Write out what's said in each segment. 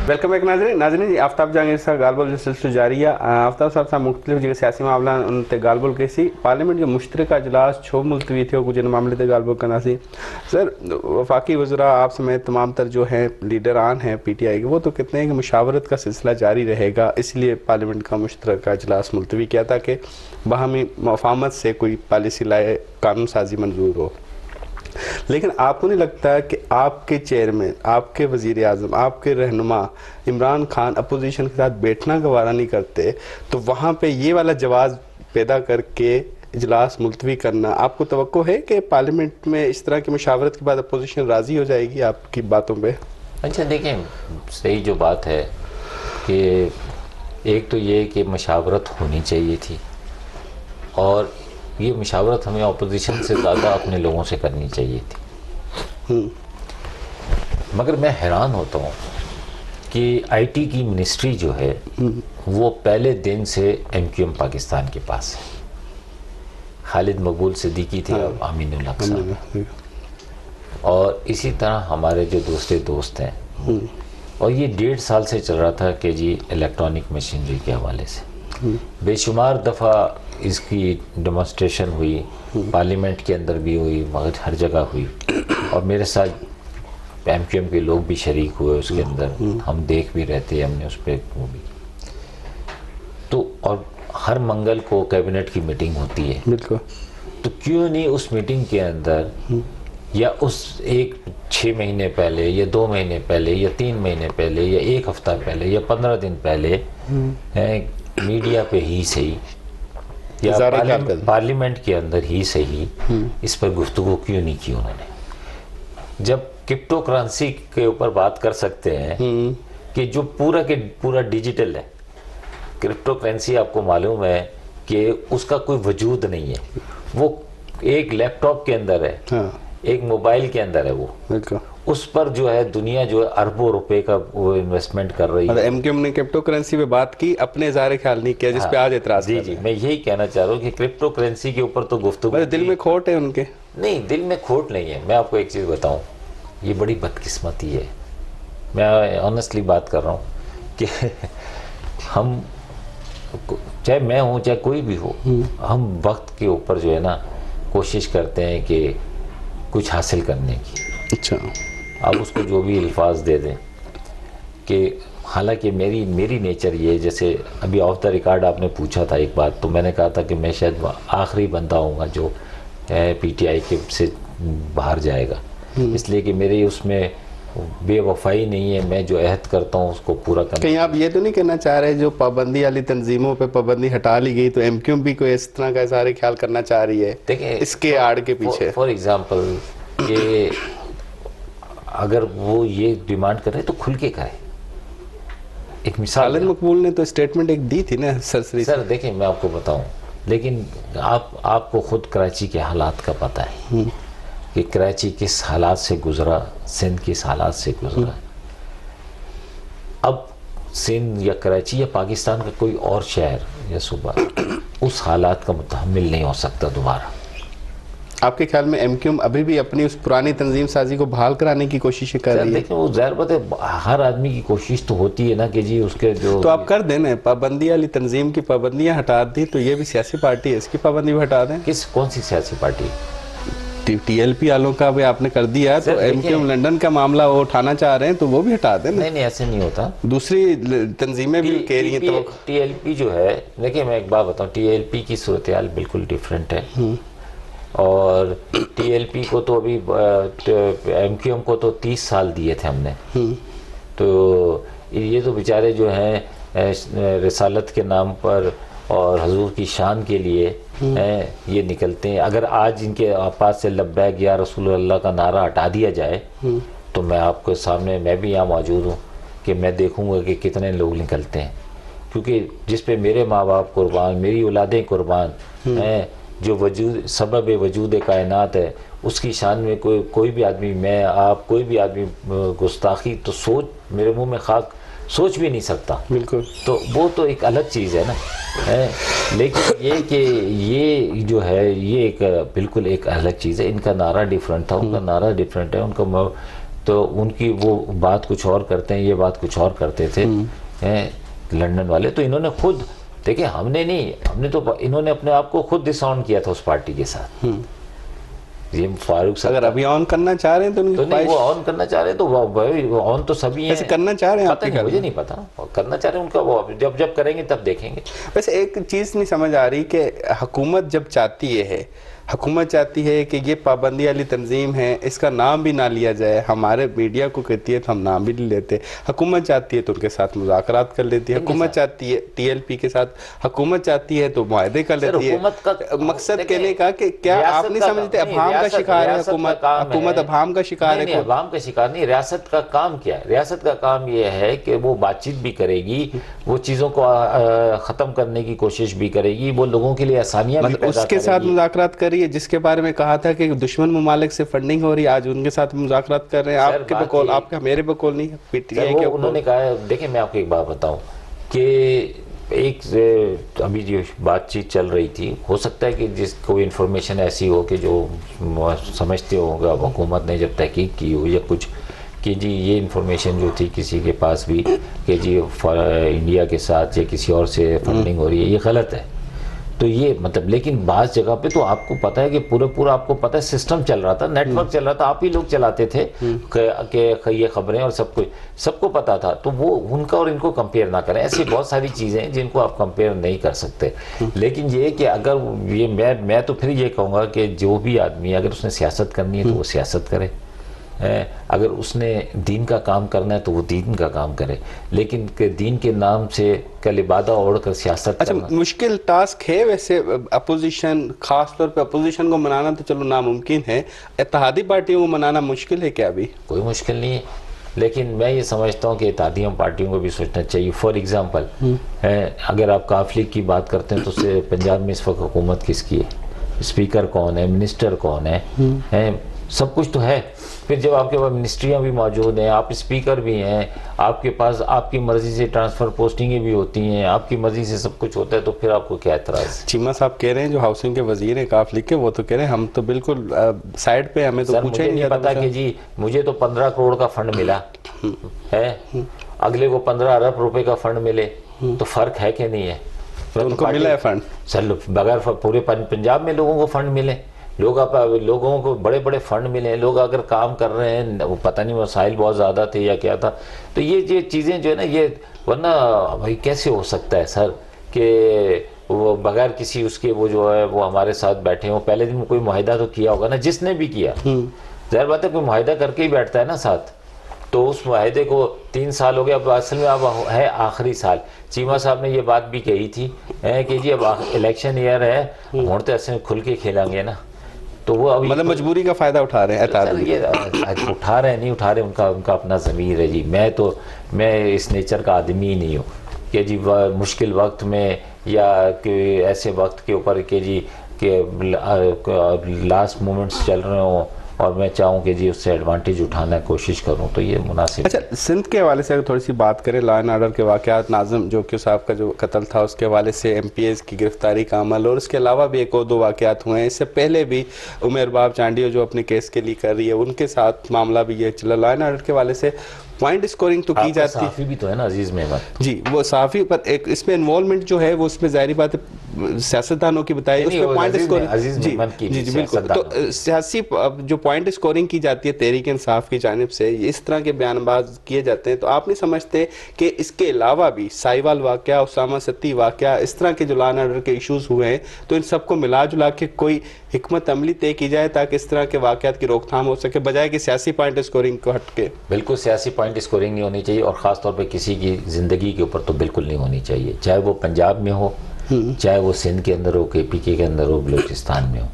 Welcome back नाज़रीन। नाज़रीन जी आफ्ताब जहांगीर साहब गालबोल जो सिलसिला जारी है। आफ्ताब साहब सां मुख्तलिफ़ जो सियासी मामला उन ते गालबोल कईसी। पार्लियामेंट जो मुश्तरका इजलास छो मुलतवी थियो कुछ इन मामले ते गालबोल कंदासीं। सर, वफाकी वज़रा आप समेत तमाम तर जो हैं लीडरान हैं PTI के, वो तो कहते हैं कि मुशावरत का सिलसिला जारी रहेगा, इसलिए पार्लियामेंट का मुश्तरका इजलास मुलतवी किया ताकि बाहमी मफाहमत से कोई पॉलिसी लाए, कानून साजी मंजूर हो। लेकिन आपको नहीं लगता कि आपके चेयरमैन, आपके वज़ीर आज़म, आपके रहनुमा इमरान खान अपोजिशन के साथ बैठना गवारा नहीं करते, तो वहाँ पे ये वाला जवाब पैदा करके इजलास मुलतवी करना, आपको तवक्को है कि पार्लियामेंट में इस तरह की मुशावरत के बाद अपोजिशन राज़ी हो जाएगी आपकी बातों पे? अच्छा देखें, सही जो बात है कि एक तो ये कि मुशावरत होनी चाहिए थी, और ये मुशावरत हमें अपोजिशन से ज़्यादा अपने लोगों से करनी चाहिए थी। मगर मैं हैरान होता हूँ कि IT की मिनिस्ट्री जो है वो पहले दिन से MQM पाकिस्तान के पास है। खालिद मकबूल सिद्दीकी थे, अब अमीनुल हक साहब, और इसी तरह हमारे जो दूसरे दोस्त हैं। और ये 1.5 साल से चल रहा था कि जी इलेक्ट्रॉनिक मशीनरी के हवाले से बेशुमार दफ़ा इसकी डेमोन्स्ट्रेशन हुई, पार्लियामेंट के अंदर भी हुई, मगर हर जगह हुई, और मेरे साथ MQM के लोग भी शरीक हुए उसके अंदर, हम देख भी रहते, हमने उस पर वो भी तो। और हर मंगल को कैबिनेट की मीटिंग होती है, बिल्कुल, तो क्यों नहीं उस मीटिंग के अंदर या उस 6 महीने पहले या 2 महीने पहले या 3 महीने पहले या 1 हफ्ता पहले या 15 दिन पहले मीडिया पे ही सही या पार्लियामेंट के अंदर ही सही इस पर गुफ्तगू क्यों नहीं की उन्होंने? जब क्रिप्टो करेंसी के ऊपर बात कर सकते हैं कि जो पूरा के पूरा डिजिटल है, क्रिप्टो करेंसी आपको मालूम है कि उसका कोई वजूद नहीं है, वो एक लैपटॉप के अंदर है, हाँ, एक मोबाइल के अंदर है, वो उस पर जो है दुनिया जो है अरबों रुपए का वो इन्वेस्टमेंट कर रही है। MQM ने क्रिप्टो करेंसी पे बात की, अपने ज़ाहिर ख्याल नहीं किया, जिस पे आज एतराज जी जी, मैं यही कहना चाह रहा हूँ कि क्रिप्टो करेंसी के ऊपर तो गुफ्तगू, दिल में खोट है उनके। नहीं, दिल में खोट नहीं है। मैं आपको एक चीज़ बताऊं, ये बड़ी बदकिस्मती है, मैं ऑनेस्टली बात कर रहा हूँ कि हम, चाहे मैं हूँ चाहे कोई भी हो, हम वक्त के ऊपर जो है ना कोशिश करते हैं कि कुछ हासिल करने की। अच्छा, आप उसको जो भी अल्फाज दे दें, कि हालांकि मेरी नेचर ये, जैसे अभी ऑफ द रिकॉर्ड आपने पूछा था एक बात, तो मैंने कहा था कि मैं शायद आखिरी बंदा हूँगा जो PTI के से बाहर जाएगा, इसलिए कि मेरी उसमें बेवफाई नहीं है, मैं जो अहद करता हूँ उसको पूरा करना। कहीं आप ये तो नहीं कहना चाह रहे जो पाबंदी वाली तंजीमों पे पाबंदी हटा ली गई, तो MQM भी कोई इस तरह का इज़हार ख्याल करना चाह रही है? देखिए, इसके आड़ के पीछे फॉर एग्जांपल कि अगर वो ये डिमांड करे तो खुल के करे। एक मिसाल, खालिद मकबूल ने तो स्टेटमेंट एक दी थी ना सरसरी। सर देखिए, मैं आपको बताऊं, लेकिन आपको खुद कराची के हालात का पता है कि कराची किस हालात से गुजरा, सिंध किस हालात से गुजरा। अब सिंध या कराची या पाकिस्तान का कोई और शहर या सूबा उस हालात का मुतहम्मिल नहीं हो सकता दोबारा। आपके ख्याल में MQM अभी भी अपनी उस पुरानी तंजीम साजी को बहाल कराने की कोशिश कर रही है? देखिए, वो ज़ाहिर बात है, हर आदमी की कोशिश तो होती है ना कि जी उसके जो, तो आप कर दें, पाबंदी वाली तंजीम की पाबंदियां हटा दी, तो ये भी सियासी पार्टी है, इसकी पाबंदी भी हटा दें। कौन सी सियासी पार्टी? TLP वालों का भी आपने कर दिया, तो MQM लंदन का मामला वो उठाना चाह रहे हैं, तो वो भी हटा दें। नहीं, ऐसे नहीं होता, दूसरी तंजीमें भी कह रही हैं। तो TLP जो है, देखिए मैं एक बात बताऊं, TLP की सूरत हाल बिल्कुल डिफरेंट है, और TLP को तो अभी MQM को तो 30 साल दिए थे हमने, तो ये तो बेचारे जो हैं रिसालत के नाम पर और हजूर की शान के लिए ये निकलते हैं। अगर आज इनके पास से लब्बैक या रसूल अल्लाह का नारा हटा दिया जाए, तो मैं आपके सामने, मैं भी यहाँ मौजूद हूँ, कि मैं देखूँगा कि कितने लोग निकलते हैं, क्योंकि जिस पे मेरे माँ बाप कुर्बान, मेरी औलादें कुर्बान हैं, जो वजूद सबब वजूद कायनात है, उसकी शान में कोई भी आदमी, मैं आप कोई भी आदमी गुस्ताखी तो सोच, मेरे मुंह में खाक सोच भी नहीं सकता। बिल्कुल, तो वो तो एक अलग चीज़ है ना, लेकिन ये कि ये जो है ये एक बिल्कुल एक अलग चीज़ है। इनका नारा डिफरेंट था, उनका नारा डिफरेंट है, उनका तो उनकी वो बात कुछ और करते हैं, ये बात कुछ और करते थे लंदन वाले। तो इन्होंने खुद देखिए, हमने नहीं, हमने तो इन्होंने अपने आप को खुद डिसऑन किया था उस पार्टी के साथ। ये फारूक साहब अगर अभी ऑन करना चाह रहे हैं तो उनकी तो नहीं, वो ऑन करना चाह रहे हैं तो वो ऑन तो सभी हैं। ऐसे करना चाह रहे हैं? पता नहीं, मुझे नहीं पता, और करना चाह रहे हैं उनका, वो जब करेंगे तब देखेंगे। वैसे एक चीज नहीं समझ आ रही कि हुकूमत जब चाहती है, हुकूमत चाहती है कि ये पाबंदी वाली तंजीम है, इसका नाम भी ना लिया जाए, हमारे मीडिया को कहती है तो हम नाम भी नहीं लेते। हुकूमत चाहती है तो उनके साथ मुज़ाकरात कर लेती है, हुकूमत चाहती है टीएलपी के साथ, हुकूमत चाहती है तो मुआहदे कर लेती है। मकसद कहने का कि क्या आप नहीं समझते अभाम का शिकार है हुकूमत? हुकूमत अभाम का शिकार है? अभाम का शिकार नहीं, रियासत का काम क्या है? रियासत का काम ये है कि वो बातचीत भी करेगी, वो चीज़ों को ख़त्म करने की कोशिश भी करेगी, वो लोगों के लिए आसानियाँ भी पैदा उसके साथ मुज़ाकरात करिए जिसके बारे में कहा था कि दुश्मन ममालिक से फंडिंग हो रही है, आज उनके साथ मुज़ाकरात कर रहे हैं। आपके बकौल, आपका मेरे बकौल नहीं है, पीटीआई के उन्होंने कहा। देखिए, मैं आपको एक बात बताऊं कि एक अभी जो बातचीत चल रही थी, हो सकता है कि जिस कोई इन्फॉर्मेशन ऐसी हो कि जो समझते होगा हुकूमत ने जब तहकीक की हो या कुछ, कि जी ये इन्फॉर्मेशन जो थी किसी के पास भी कि जी इंडिया के साथ या किसी और से फंडिंग हो रही है, ये गलत है। तो ये मतलब, लेकिन बाज़ जगह पे तो आपको पता है कि पूरा आपको पता है सिस्टम चल रहा था, नेटवर्क चल रहा था, आप ही लोग चलाते थे कि ये खबरें और सब कुछ सबको पता था। तो वो उनका और इनको कंपेयर ना करें। ऐसी बहुत सारी चीज़ें हैं जिनको आप कंपेयर नहीं कर सकते। लेकिन ये कि अगर ये मैं तो फिर ये कहूँगा कि जो भी आदमी अगर उसने सियासत करनी है तो वो सियासत करे, अगर उसने दीन का काम करना है तो वो दीन का काम करे, लेकिन के दीन के नाम से कलिबादा ओढ़ कर सियासत करना। मुश्किल टास्क है वैसे अपोजिशन, खास तौर पे अपोजिशन को मनाना तो चलो नामुमकिन है, इत्तेहादी पार्टियों को मनाना मुश्किल है क्या? अभी कोई मुश्किल नहीं है, लेकिन मैं ये समझता हूँ कि इत्तेहादी पार्टियों को भी सोचना चाहिए। फॉर एग्जाम्पल अगर आप काफ लीग की बात करते हैं तो उससे पंजाब में इस वक्त हुकूमत किसकी है, स्पीकर कौन है, मिनिस्टर कौन है, सब कुछ तो है। फिर जब आपके पास मिनिस्ट्रियाँ भी मौजूद हैं, आप स्पीकर भी हैं, आपके पास आपकी मर्जी से ट्रांसफ़र पोस्टिंगें भी होती हैं, आपकी मर्जी से सब कुछ होता है, तो फिर आपको क्या एतराज़? चीमा साहब कह रहे हैं, जो हाउसिंग के वजीर हैं काफ लीग के, वो तो कह रहे हैं हम तो बिल्कुल साइड पे, हमें तो पूछा ही नहीं पता कि जी मुझे तो 15 करोड़ का फंड मिला है, अगले को 15 अरब रुपए का फंड मिले, तो फ़र्क है कि नहीं है? तो उनको मिला है फंड सर, बगैर पूरे पंजाब में लोगों को फंड मिले, लोगों को बड़े बड़े फंड मिले हैं, लोग अगर काम कर रहे हैं, वो पता नहीं वसाइल बहुत ज़्यादा थे या क्या था। तो ये चीज़ें जो है ना, ये वरना भाई कैसे हो सकता है सर कि वो बगैर किसी उसके वो जो है वो हमारे साथ बैठे हों? पहले दिन में कोई मुआहिदा तो किया होगा ना, जिसने भी किया, ज़ाहिर बात है कोई मुआहिदा करके ही बैठता है ना साथ। तो उस मुआहिदे को 3 साल हो गया, अब असल में अब है आखिरी साल। चीमा साहब ने ये बात भी कही थी कि जी अब इलेक्शन ईयर है, हम तो ऐसे खुल के खेलेंगे ना, तो वो अभी मतलब मजबूरी का फायदा उठा रहे हैं। ये उठा रहे हैं, नहीं उठा रहे, उनका अपना ज़मीर है जी। मैं इस नेचर का आदमी ही नहीं हूँ कि जी मुश्किल वक्त में या कि ऐसे वक्त के ऊपर कि जी कि लास्ट मोमेंट्स चल रहे हों और मैं चाहूँ कि जी उससे एडवांटेज उठाना कोशिश करूँ, तो ये मुनासिब। अच्छा, सिंध के हवाले से अगर थोड़ी सी बात करें, लॉ एंड ऑर्डर के वाक़यात, नाज़िम जोकी साहब का जो कत्ल था उसके हवाले से MPs की गिरफ्तारी का अमल, और उसके अलावा भी एक और 2 वाक़यात हुए हैं। इससे पहले भी उमेर बाब चांडियो जो अपने केस के लिए कर रही है, उनके साथ मामला भी ये चला। लॉ एंड ऑर्डर के हवाले से पॉइंट स्कोरिंग तो की जाती है, साफ़ी भी तो है ना अजीज़ मेहमद जी, वो साफ़ी, पर एक इसमें इन्वॉल्वमेंट जो है वो उसमें ज़ाहिर बात है सियासतदानों की बताई, उसमें पॉइंट स्कोरिंग जी बिल्कुल। तो सियासी जो पॉइंट स्कोरिंग की जाती है तहरीक इंसाफ की जानिब से, इस तरह के बयानबाज किए जाते हैं, तो आप नहीं समझते कि इसके अलावा भी साहिवाल वाक़या, उसामा सत्ती वाक़या, इस तरह के जो लॉ एंड ऑर्डर के इशूज़ हुए हैं, तो इन सबको मिला जुला के कोई हिकमत अमली तय की जाए ताकि इस तरह के वाक़यात की रोकथाम हो सके, बजाय कि सियासी पॉइंट स्कोरिंग को हट के? बिल्कुल सियासी पॉइंट स्कोरिंग नहीं होनी चाहिए, और ख़ास तौर पे किसी की ज़िंदगी के ऊपर तो बिल्कुल नहीं होनी चाहिए, चाहे वो पंजाब में हो, चाहे वो सिंध के अंदर हो, KPK के अंदर हो, बलूचिस्तान में हो,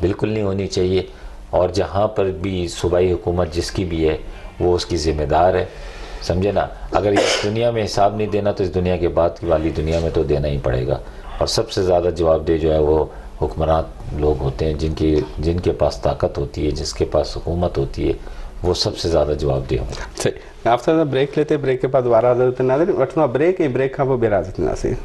बिल्कुल नहीं होनी चाहिए। और जहाँ पर भी सूबाई हुकूमत जिसकी भी है वो उसकी ज़िम्मेदार है, समझे ना। अगर इस दुनिया में हिसाब नहीं देना तो इस दुनिया के बाद वाली दुनिया में तो देना ही पड़ेगा। और सबसे ज़्यादा जवाबदेह जो है वो हुक्मरान लोग होते हैं, जिनके पास ताकत होती है, जिसके पास हुकूमत होती है, वो सबसे ज़्यादा जवाबदेह होंगे। सही, आपसे ब्रेक लेते, ब्रेक के बाद दोबारा नाज़रीन ब्रेक का वो बेराजत नाज़रीन।